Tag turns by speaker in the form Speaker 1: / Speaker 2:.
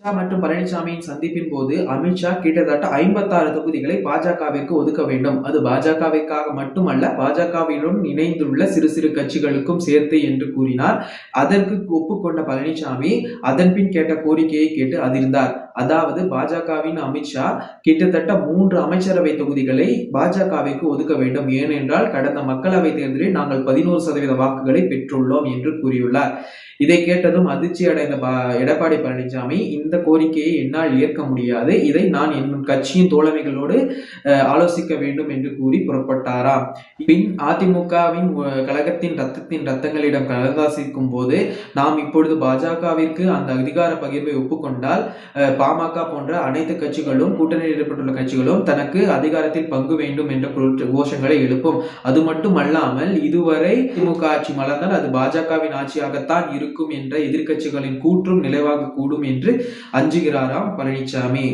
Speaker 1: அமித்ஷா மற்றும் பழனிசாமியின் சந்திப்பின் போது அமித்ஷா கிட்டத்தட்ட 56 தொகுதிகளை பாஜகவிற்கு ஒதுக்க வேண்டும். அது பாஜகவிற்காக மட்டுமல்ல, பாஜகவிலும் இணைந்துள்ள சிறு சிறு கட்சிகளுக்கும் சேர்த்து என்று கூறினார். அதற்கு ஒப்புக்கொண்ட பழனிசாமி அதன்பின் கேட்ட கோரிக்கையை கேட்டு அதிர்ந்தார். அதாவது பாஜகவின் அமித்ஷா கிட்டத்தட்ட 3 அமைச்சரவை தொகுதிகளை பாஜகவிற்கு ஒதுக்க வேண்டும். ஏனென்றால் கடந்த மக்களவை தேர்தலில் நாங்கள் 11% வாக்குகளை பெற்றுள்ளோம் என்று கூறியுள்ளார். இதை கேட்டதும் அதிர்ச்சி அடைந்த எடப்பாடி பழனிசாமி, இந்த கோரிக்கையை என்னால் ஏற்க முடியாது, இதை நான் என் கட்சியின் தோழமைகளோடு ஆலோசிக்க வேண்டும் என்று கூறி புறப்பட்டாராம். பின் அதிமுகவின் கழகத்தின் ரத்தங்களிடம் கலந்தாசிக்கும் போது, நாம் இப்பொழுது பாஜகவிற்கு அந்த அதிகார பகிர்வை ஒப்புக்கொண்டால் பாமக போன்ற அனைத்து கட்சிகளும், கூட்டணியில் ஈடுபட்டுள்ள கட்சிகளும் தனக்கு அதிகாரத்தில் பங்கு வேண்டும் என்ற கோஷங்களை எழுப்பும். அது மட்டுமல்லாமல் இதுவரை திமுக ஆட்சி மலர்ந்தால் அது பாஜகவின் ஆட்சியாகத்தான் இருக்கும் என்ற எதிர்க்கட்சிகளின் கூற்றும் நிலைவாக கூடும் என்று அஞ்சுகிறாராம் பழனிசாமி.